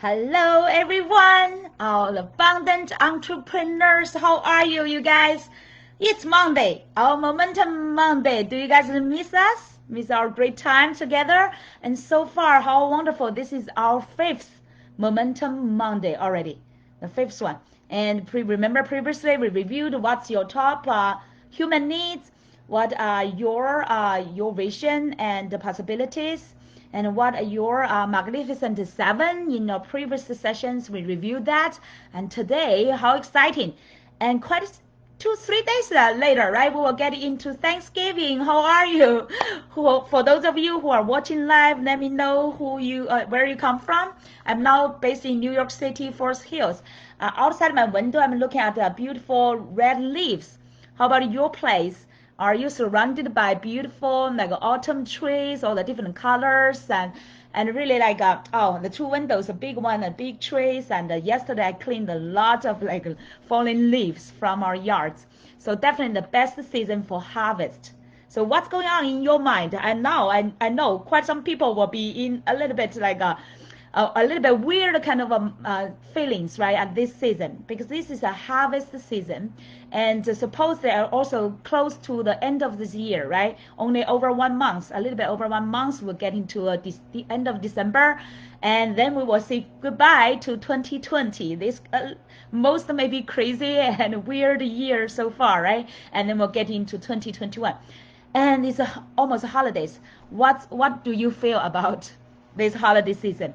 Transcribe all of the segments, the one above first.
Hello, everyone, all abundant entrepreneurs. How are you, you guys? It's Monday, our Momentum Monday. Do you guys miss us? Miss our great time together? And so far, how wonderful. This is our fifth Momentum Monday already, the fifth one. And remember previously we reviewed what's your top human needs, what are your vision and the possibilities, and what are your magnificent seven. In our previous sessions we reviewed that, and today, how exciting, and quite 2 3 days later, right, we will get into Thanksgiving. How are you? For those of you who are watching live, let me know where you come from. I'm now based in New York City, Forest Hills. Outside my window, I'm looking at the beautiful red leaves. How about your place? Are you surrounded by beautiful like autumn trees, all the different colors, and really like the two windows, a big one, and big trees. And yesterday I cleaned a lot of like fallen leaves from our yards. So definitely the best season for harvest. So what's going on in your mind? And now I know quite some people will be in a little bit like a little bit weird kind of feelings, right, at this season, because this is a harvest season, and suppose they are also close to the end of this year, right? Only over 1 month, a little bit over 1 month, we'll get into the end of December, and then we will say goodbye to 2020. This most maybe crazy and weird year so far, right? And then we'll get into 2021, and it's almost holidays. What do you feel about this holiday season?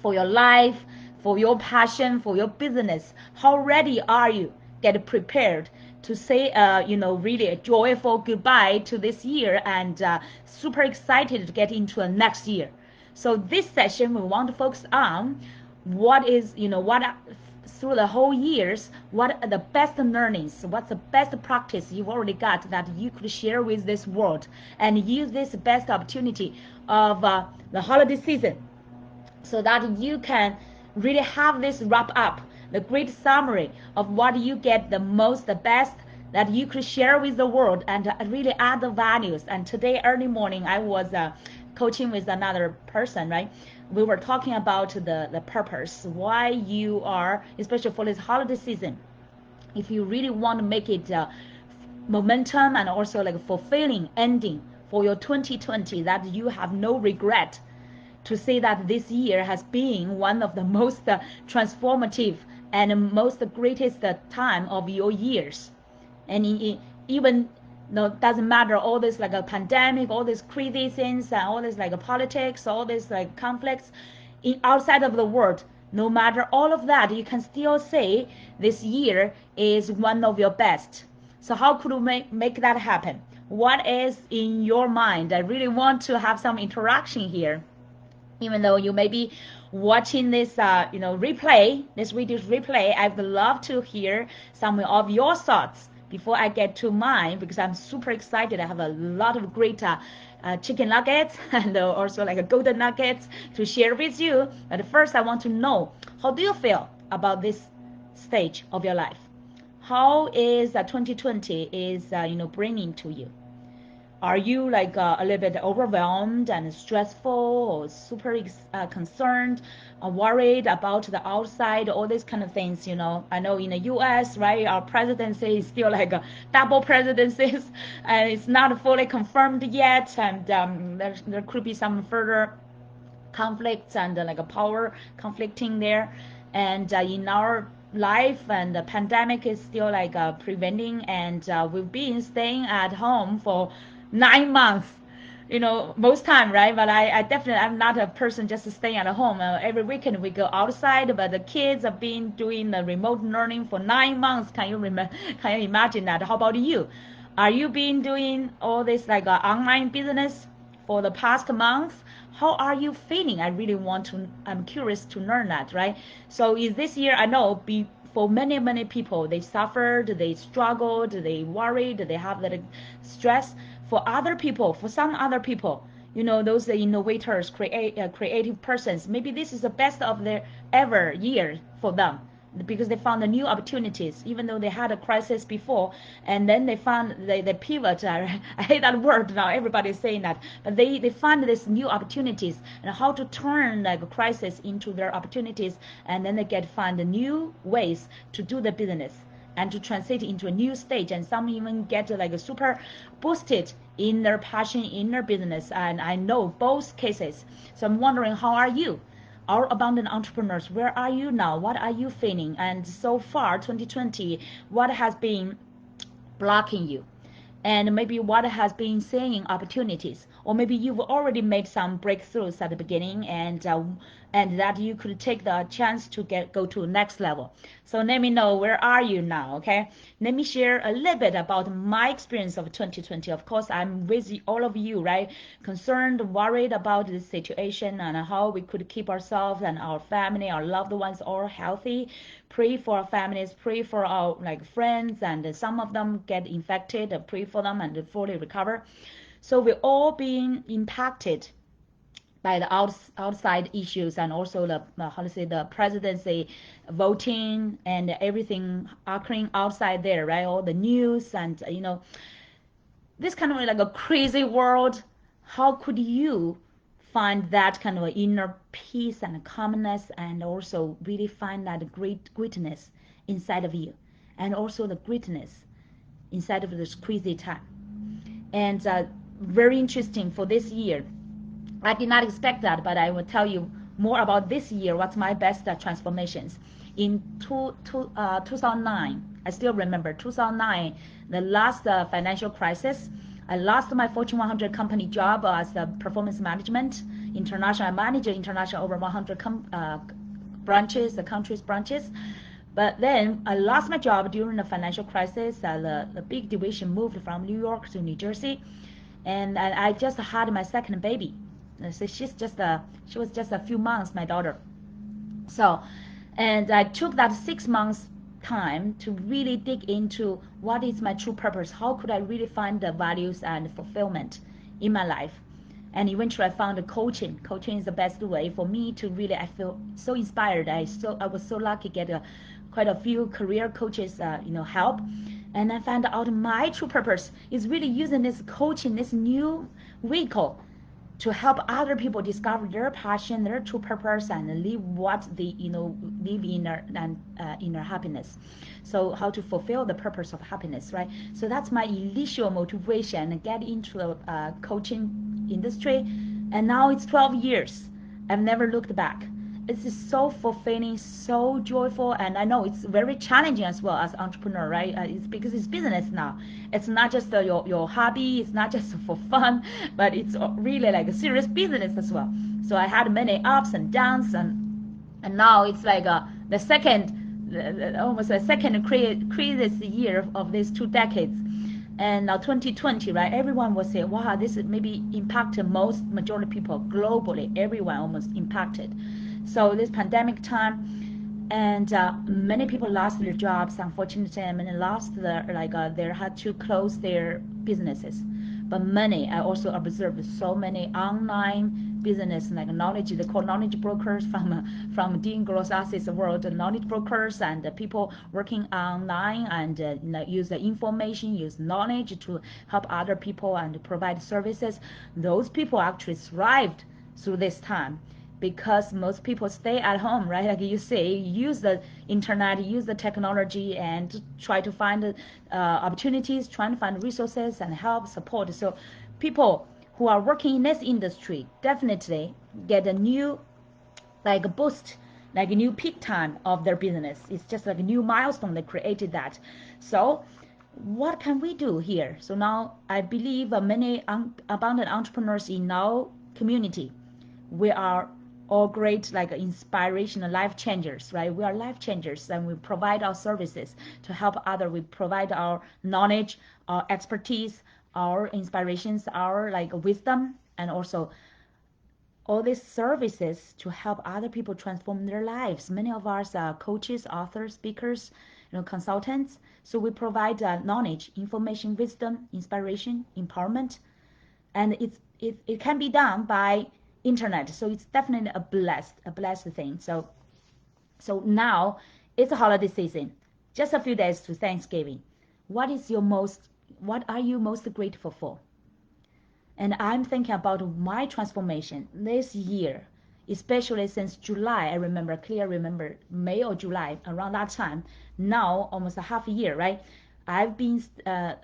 For your life, for your passion, for your business? How ready are you? Get prepared to say, really a joyful goodbye to this year, and super excited to get into a next year. So this session, we want to focus on what is, what through the whole years, what are the best learnings, what's the best practice you've already got that you could share with this world, and use this best opportunity of the holiday season, so that you can really have this wrap up, the great summary of what you get the most, the best that you could share with the world, and really add the values. And today, early morning, I was coaching with another person, right? We were talking about the purpose, why you are, especially for this holiday season, if you really want to make it momentum and also like fulfilling ending for your 2020, that you have no regret to say that this year has been one of the most transformative and most greatest time of your years. And even though it doesn't matter all this like a pandemic, all these crazy things, and all this like a politics, all these like conflicts outside of the world, no matter all of that, you can still say this year is one of your best. So how could we make that happen? What is in your mind? I really want to have some interaction here, even though you may be watching this replay, this video's replay. I'd love to hear some of your thoughts before I get to mine, because I'm super excited. I have a lot of great chicken nuggets and also like a golden nuggets to share with you. But first, I want to know, how do you feel about this stage of your life? How is 2020 is bringing to you? Are you like a little bit overwhelmed and stressful, or super concerned, worried about the outside, all these kind of things? I know in the US, right, our presidency is still like a double presidencies, and it's not fully confirmed yet, and there could be some further conflicts and like a power conflicting there. And in our life, and the pandemic is still like preventing, and we've been staying at home for 9 months, most time, right? But I definitely, I'm not a person just staying at home. Every weekend we go outside, but the kids have been doing the remote learning for 9 months. Can you imagine that? How about you? Are you been doing all this like online business for the past month? How are you feeling? I'm curious to learn that, right? So is this year, I know for many people, they suffered, they struggled, they worried, they have that stress. For other people, for some other people, those innovators, creative persons, maybe this is the best of their ever year for them. because they found the new opportunities, even though they had a crisis before, and then they pivot. I hate that word now. Everybody's saying that, but they find these new opportunities and how to turn like a crisis into their opportunities, and then they find the new ways to do the business and to translate into a new stage, and some even get like a super boosted in their passion in their business. And I know both cases. So I'm wondering, how are you? Our abundant entrepreneurs, where are you now? What are you feeling? And so far 2020, what has been blocking you? And maybe what has been seeing opportunities, or maybe you've already made some breakthroughs at the beginning, and that you could take the chance to go to next level. So let me know, where are you now? Okay, let me share a little bit about my experience of 2020. Of course, I'm with all of you, right? Concerned, worried about this situation and how we could keep ourselves and our family, our loved ones all healthy. Pray for our families, pray for our like friends, and some of them get infected, pray for them and fully recover. So we're all being impacted by the outside issues, and also the how to say, the presidency voting and everything occurring outside there, right? All the news and this kind of like a crazy world. How could you find that kind of inner peace and calmness, and also really find that greatness inside of you, and also the greatness inside of this crazy time? And very interesting for this year. I did not expect that, but I will tell you more about this year. What's my best transformations? In 2009, I still remember 2009, the last financial crisis. I lost my Fortune 100 company job as a performance management international. I manage international over 100 branches, the country's branches. But then I lost my job during the financial crisis. The big division moved from New York to New Jersey, and I just had my second baby. So she was just a few months, my daughter. So, and I took that 6 months time to really dig into what is my true purpose. How could I really find the values and fulfillment in my life? And eventually I found coaching. Coaching is the best way for me to really, I feel so inspired. I was so lucky to get quite a few career coaches help. And I found out my true purpose is really using this coaching, this new vehicle, to help other people discover their passion, their true purpose, and live what they live inner happiness. So how to fulfill the purpose of happiness, right? So that's my initial motivation, get into the coaching industry, and now it's 12 years. I've never looked back. It's just so fulfilling, so joyful, and I know it's very challenging as well as entrepreneur, right? It's because it's business now. It's not just your hobby, it's not just for fun, but it's really like a serious business as well. So I had many ups and downs, and now it's like the second, almost a second craziest year of these 2 decades. And now 2020, right? Everyone will say, wow, this maybe impacted most majority of people globally. Everyone almost impacted. So this pandemic time, and many people lost their jobs, unfortunately, and many lost they had to close their businesses. But many, I also observed so many online business, like knowledge, they call knowledge brokers from Dean Grossa's world, knowledge brokers and people working online and use the information, use knowledge to help other people and provide services. Those people actually thrived through this time, because most people stay at home, right? Like you say, use the internet, use the technology, and try to find opportunities, trying to find resources and help support. So people who are working in this industry definitely get a new like a boost, like a new peak time of their business. It's just like a new milestone that created that. So what can we do here? So now I believe many abundant entrepreneurs in our community, we are all great, like inspirational life changers, right? We are life changers, and we provide our services to help others. We provide our knowledge, our expertise, our inspirations, our like wisdom, and also all these services to help other people transform their lives. Many of us are coaches, authors, speakers, consultants. So we provide knowledge, information, wisdom, inspiration, empowerment, and it can be done by internet. So it's definitely a blessed thing. So now It's a holiday season, just a few days to Thanksgiving. What are you most grateful for? And I'm thinking about my transformation this year, especially since July. I remember May or July, around that time. Now, almost a half a year, right? I've been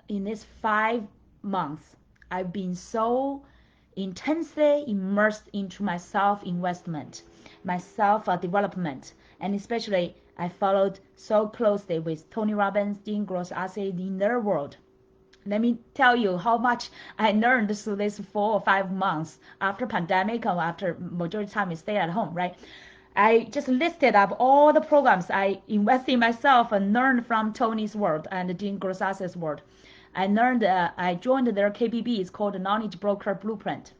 in this 5 months, I've been so intensely immersed into my self-investment, my self-development, and especially I followed so closely with Tony Robbins, Dean Gross-Arce in their world. Let me tell you how much I learned through this 4 or 5 months after pandemic or after majority time we stay at home, right? I just listed up all the programs I invest in myself and learned from Tony's world and Dean Grossas's world. I joined their KBB. It's called Knowledge Broker Blueprint.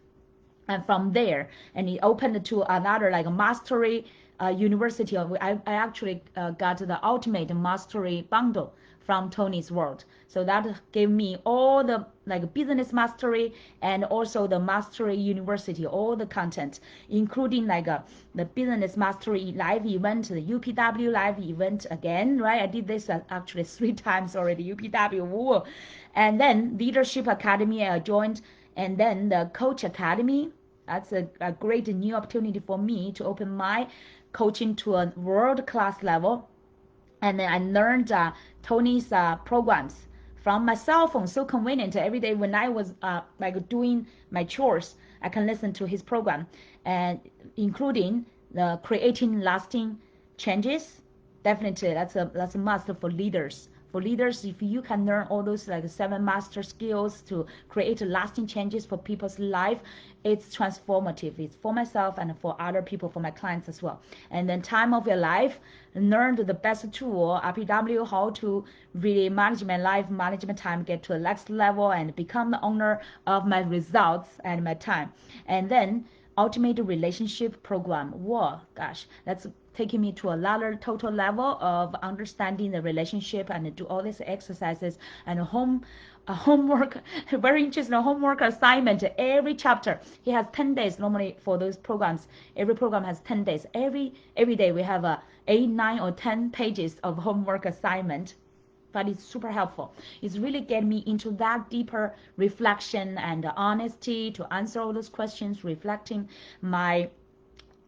And from there, and it opened to another like mastery university. I actually got the ultimate mastery bundle from Tony's world. So that gave me all the like business mastery and also the mastery university, all the content, including like the business mastery live event, the UPW live event again, right? I did this actually 3 times already, UPW. Woo. And then Leadership Academy I joined, and then the Coach Academy. That's a great new opportunity for me to open my coaching to a world-class level. And then I learned Tony's programs from my cell phone. So convenient. Every day when I was like doing my chores, I can listen to his program, and including the creating lasting changes. Definitely, that's a must for leaders. For leaders, if you can learn all those like 7 master skills to create lasting changes for people's life, it's transformative. It's for myself and for other people, for my clients as well. And then time of your life, learn the best tool, RPW, how to really manage my life, management time, get to the next level and become the owner of my results and my time. And then ultimate relationship program. Whoa, gosh, that's taking me to another total level of understanding the relationship and do all these exercises and homework, very interesting homework assignment. Every chapter, he has 10 days normally for those programs. Every program has 10 days. Every day we have 8, 9, or 10 pages of homework assignment. But it's super helpful. It's really getting me into that deeper reflection and honesty to answer all those questions, reflecting my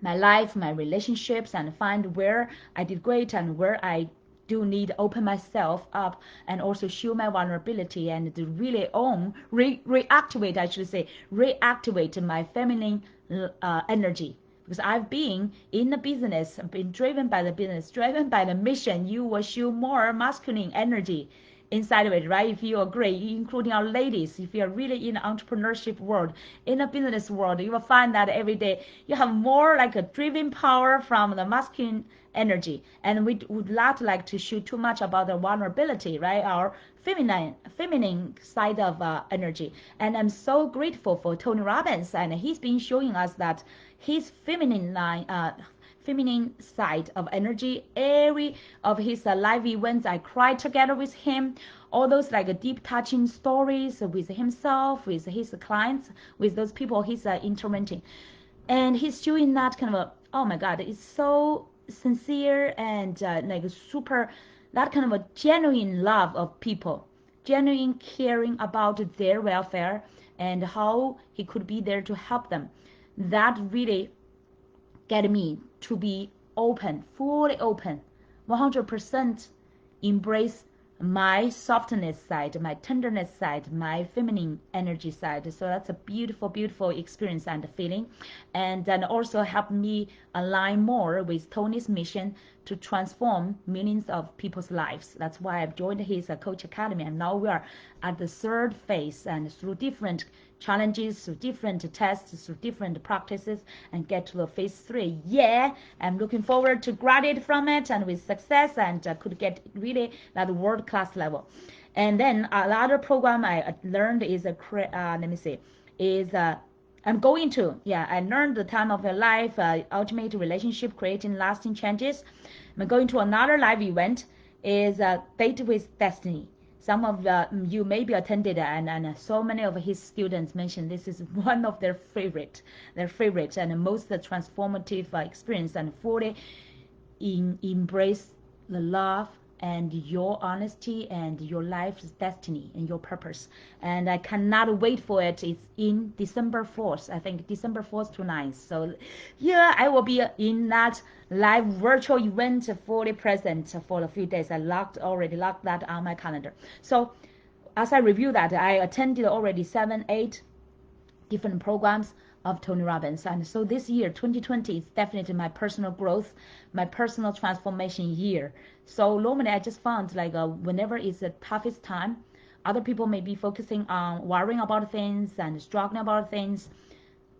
life, my relationships, and find where I did great and where I do need to open myself up and also show my vulnerability and to really reactivate, I should say, reactivate my feminine energy. Because I've been in the business, been driven by the business, driven by the mission. You will show more masculine energy inside of it, right? If you agree, including our ladies, if you're really in the entrepreneurship world, in the business world, you will find that every day you have more like a driven power from the masculine energy. And we would not like to shoot too much about the vulnerability, right? Our feminine side of energy. And I'm so grateful for Tony Robbins, and he's been showing us that his feminine side of energy. Every of his live events, I cried together with him. All those like deep touching stories with himself, with his clients, with those people he's interventing. And he's doing that kind of oh my God, it's so sincere and like super, that kind of a genuine love of people, genuine caring about their welfare and how he could be there to help them. That really get me to be open, fully open, 100% embrace my softness side, my tenderness side, my feminine energy side. So that's a beautiful, beautiful experience and feeling. And then also help me align more with Tony's mission to transform millions of people's lives. That's why I've joined his Coach Academy. And now we are at the third phase, and through different challenges, through different tests, through different practices, and get to the phase 3. Yeah, I'm looking forward to graduate from it and with success, and could get really that world-class level. And then another program I learned is let me see, is I'm going to, yeah, I learned the time of your life, ultimate relationship, creating lasting changes. I'm going to another live event, is Date with Destiny. Some of you maybe attended, and so many of his students mentioned this is one of their favorite and most transformative experience, and fully embrace the love and your honesty and your life's destiny and your purpose. And I cannot wait for it. It's in December 4th, I think December 4th to 9th. So yeah, I will be in that live virtual event fully present for a few days. I already locked that on my calendar. So as I review that, I attended already 7, 8 different programs of Tony Robbins. And so this year, 2020, is definitely my personal growth, my personal transformation year. So normally I just found like whenever it's the toughest time, other people may be focusing on worrying about things and struggling about things.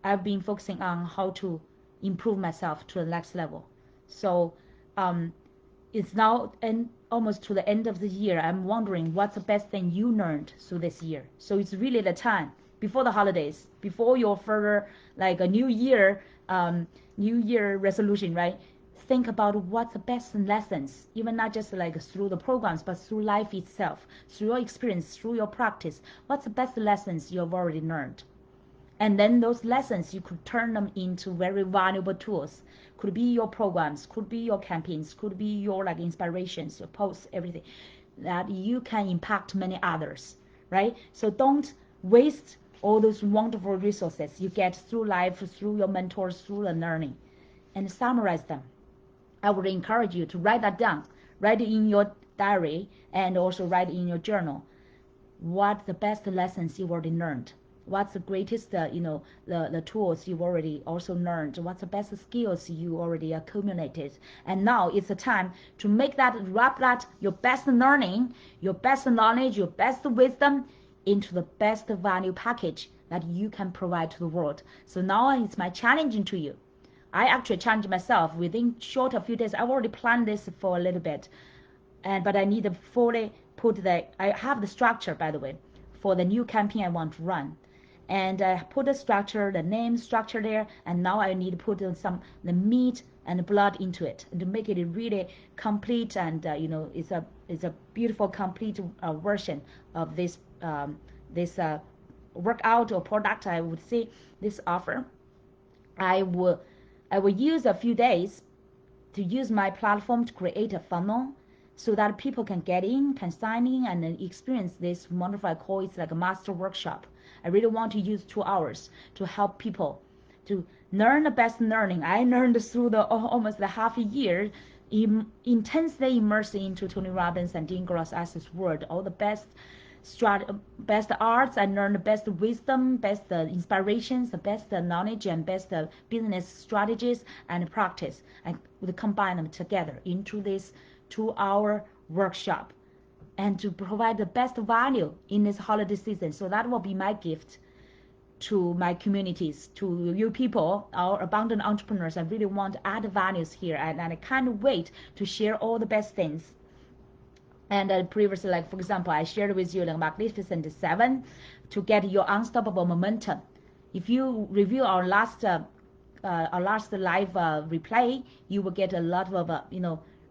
I've been focusing on how to improve myself to the next level. So it's now almost to the end of the year. I'm wondering what's the best thing you learned through this year. So it's really the time before the holidays, before your further like a new year resolution, right? Think about what's the best lessons, even not just like through the programs, but through life itself, through your experience, through your practice. What's the best lessons you've already learned? And then those lessons, you could turn them into very valuable tools. Could be your programs, could be your campaigns, could be your like inspirations, your posts, everything that you can impact many others, right? So don't waste all those wonderful resources you get through life, through your mentors, through the learning, and summarize them. I would encourage you to write that down. Write it in your diary and also write in your journal. What the best lessons you already learned? What's the greatest, the tools you've already also learned? What's the best skills you already accumulated? And now it's the time to wrap that, your best learning, your best knowledge, your best wisdom into the best value package that you can provide to the world. So now it's my challenge to you. I actually challenge myself within short a few days. I've already planned this for a little bit, but I need to fully I have the structure, by the way, for the new campaign I want to run. And I put the structure, the name structure there, and now I need to put the meat and blood into it and to make it really complete. And it's a beautiful, complete version of this workout or product. I would say this offer. I will use a few days to use my platform to create a funnel so that people can get in, can sign in, and then experience this wonderful, I call it like a master workshop. I really want to use 2 hours to help people to learn the best learning. I learned through almost the half a year, intensely immersed into Tony Robbins and Dean Gross-Ass's world, all the best arts. I learned the best wisdom, best inspirations, the best knowledge, and best business strategies and practice. I would combine them together into this 2-hour workshop and to provide the best value in this holiday season. So that will be my gift to my communities, to you people, our abundant entrepreneurs. I really want to add values here, and I can't wait to share all the best things. And previously, like for example, I shared with you the Magnificent 7 to get your unstoppable momentum. If you review our last live replay, you will get a lot of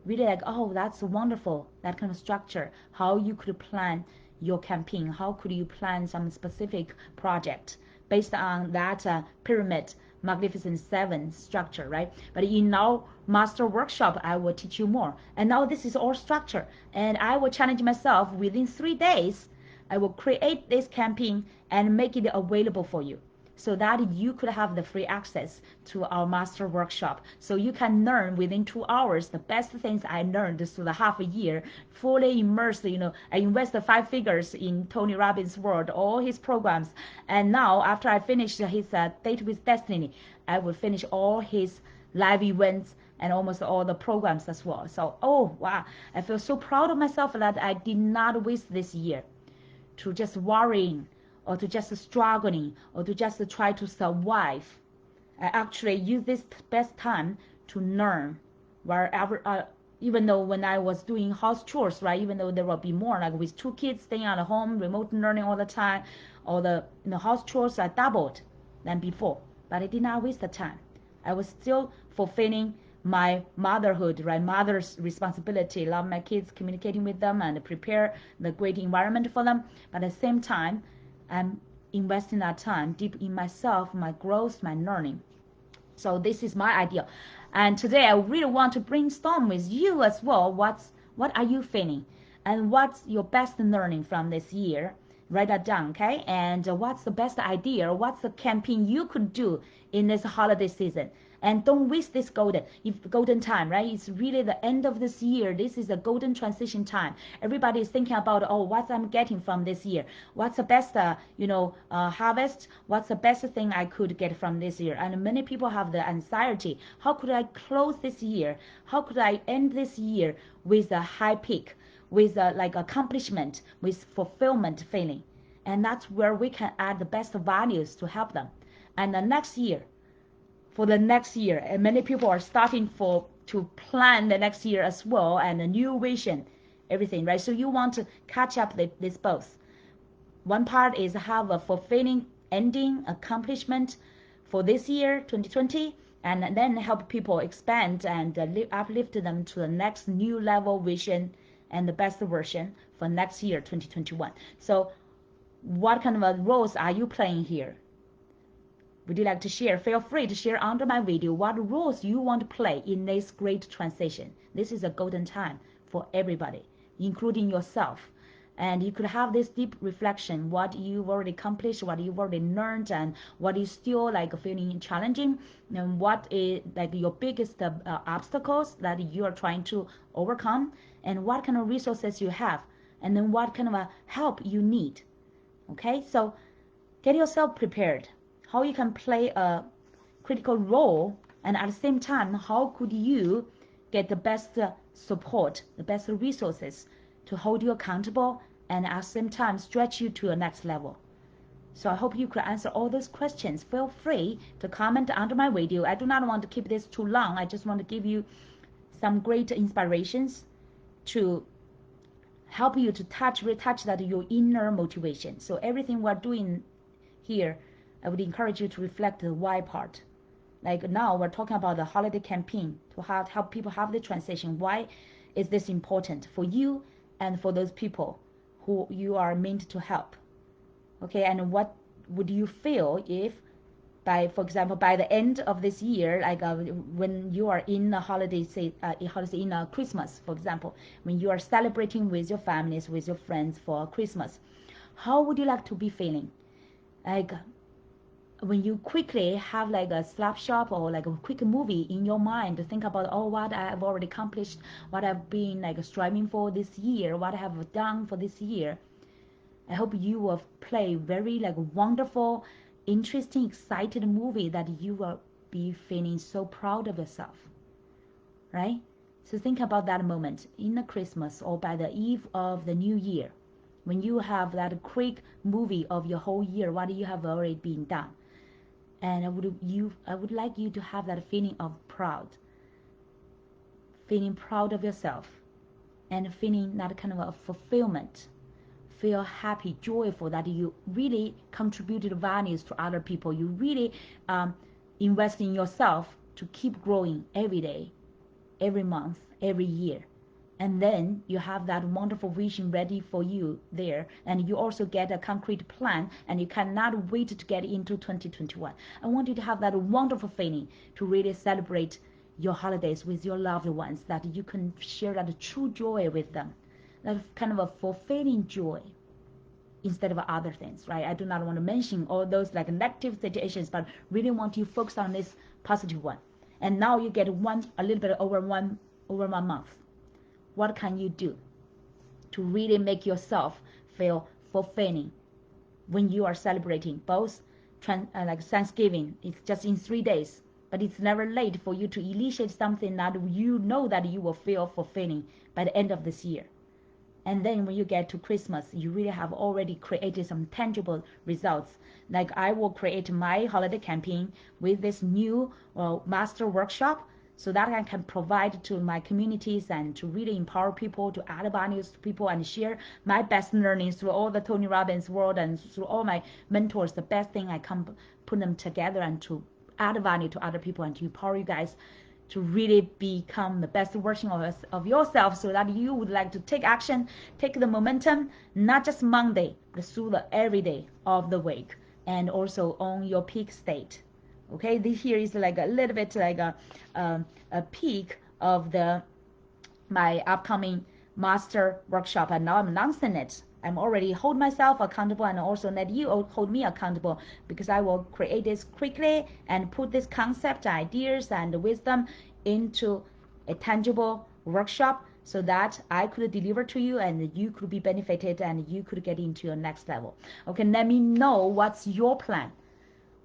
really like, oh, that's wonderful, that kind of structure, how you could plan your campaign, how could you plan some specific project based on that pyramid Magnificent 7 structure, right? But in our master workshop, I will teach you more. And now this is all structure, and I will challenge myself within 3 days. I will create this campaign and make it available for you, so that you could have the free access to our master workshop. So you can learn within 2 hours the best things I learned through the half a year, fully immersed. I invested 5 figures in Tony Robbins' world, all his programs. And now after I finished his Date with Destiny, I will finish all his live events and almost all the programs as well. So, oh wow, I feel so proud of myself that I did not waste this year to just worrying or to just struggling or to just try to survive. I actually use this best time to learn wherever, even though when I was doing house chores, right, even though there will be more, like with 2 kids staying at home, remote learning all the time, all the house chores are doubled than before, but I did not waste the time. I was still fulfilling my motherhood, right? Mother's responsibility, love my kids, communicating with them, and prepare the great environment for them. But at the same time, I'm investing that time deep in myself, my growth, my learning. So this is my idea. And today I really want to brainstorm with you as well. What are you feeling? And what's your best learning from this year? Write that down, okay? And what's the best idea? What's the campaign you could do in this holiday season? And don't waste this golden time, right? It's really the end of this year. This is a golden transition time. Everybody is thinking about, oh, what I'm getting from this year. What's the best, harvest? What's the best thing I could get from this year? And many people have the anxiety. How could I close this year? How could I end this year with a high peak, with like accomplishment, with fulfillment feeling? And that's where we can add the best values to help them. And the next year, for the next year, and many people are starting to plan the next year as well, and a new vision, everything, right? So you want to catch up this both. One part is have a fulfilling ending accomplishment for this year 2020, and then help people expand and uplift them to the next new level vision and the best version for next year 2021. So what kind of roles are you playing here? Would you like to share? Feel free to share under my video what roles you want to play in this great transition. This is a golden time for everybody, including yourself. And you could have this deep reflection, what you've already accomplished, what you've already learned, and what is still like feeling challenging, and what is like your biggest obstacles that you are trying to overcome, and what kind of resources you have, and then what kind of help you need. Okay, so get yourself prepared. How you can play a critical role, and at the same time, how could you get the best support, the best resources to hold you accountable, and at the same time stretch you to a next level. So I hope you could answer all those questions. Feel free to comment under my video. I do not want to keep this too long. I just want to give you some great inspirations to help you to retouch that your inner motivation. So everything we're doing here, I would encourage you to reflect the why part. Like now we're talking about the holiday campaign to help people have the transition. Why is this important for you and for those people who you are meant to help? Okay, and what would you feel if, for example, by the end of this year, like when you are in a holiday, say in a Christmas, for example, when you are celebrating with your families, with your friends for Christmas, how would you like to be feeling? Like when you quickly have like a snapshot or like a quick movie in your mind to think about, oh, what I have already accomplished, what I've been like striving for this year, what I have done for this year. I hope you will play very like wonderful, interesting, excited movie that you will be feeling so proud of yourself, right? So think about that moment in the Christmas or by the eve of the new year, when you have that quick movie of your whole year, what you have already been done. And I would like you to have that feeling of feeling proud of yourself, and feeling that kind of a fulfillment, feel happy, joyful that you really contributed values to other people. You really invest in yourself to keep growing every day, every month, every year. And then you have that wonderful vision ready for you there, and you also get a concrete plan, and you cannot wait to get into 2021. I want you to have that wonderful feeling to really celebrate your holidays with your loved ones, that you can share that true joy with them, that kind of a fulfilling joy instead of other things, right? I do not want to mention all those like negative situations, but really want you to focus on this positive one. And now you get a little bit over one month. What can you do to really make yourself feel fulfilling when you are celebrating both like Thanksgiving? It's just in 3 days, but it's never late for you to initiate something that you know that you will feel fulfilling by the end of this year. And then when you get to Christmas, you really have already created some tangible results. Like I will create my holiday campaign with this new master workshop, so that I can provide to my communities and to really empower people, to add values to people, and share my best learnings through all the Tony Robbins world and through all my mentors. The best thing I can put them together and to add value to other people and to empower you guys to really become the best version of yourself, so that you would like to take action, take the momentum, not just Monday, but through the every day of the week, and also on your peak state Okay, this here is like a little bit like a peak of my upcoming master workshop, and now I'm announcing it. I'm already hold myself accountable, and also let you hold me accountable, because I will create this quickly and put this concept, ideas, and wisdom into a tangible workshop, so that I could deliver to you and you could be benefited and you could get into your next level. Okay, let me know what's your plan.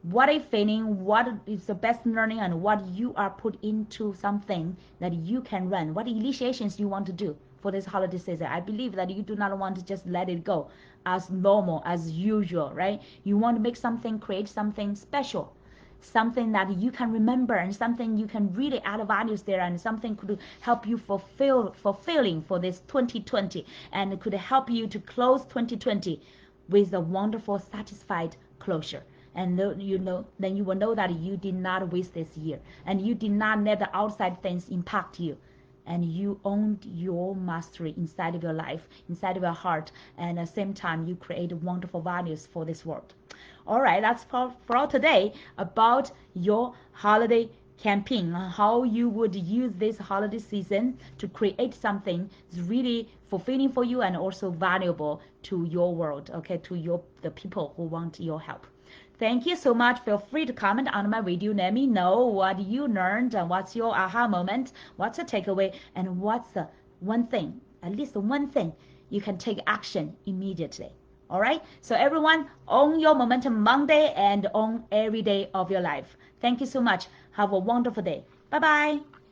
What are you feeling? What is the best learning, and what you are put into something that you can run? What initiations you want to do for this holiday season? I believe that you do not want to just let it go as normal, as usual, right? You want to make something, create something special, something that you can remember, and something you can really add values there, and something could help you fulfilling for this 2020, and it could help you to close 2020 with a wonderful, satisfied closure. And then you will know that you did not waste this year, and you did not let the outside things impact you, and you owned your mastery inside of your life, inside of your heart, and at the same time you create wonderful values for this world. All right, that's for today about your holiday campaign, how you would use this holiday season to create something that's really fulfilling for you and also valuable to your world, okay, to the people who want your help. Thank you so much. Feel free to comment on my video. Let me know what you learned and what's your aha moment, what's the takeaway, and what's the one thing, at least one thing, you can take action immediately. All right? So everyone, own your Momentum Monday and own every day of your life. Thank you so much. Have a wonderful day. Bye-bye.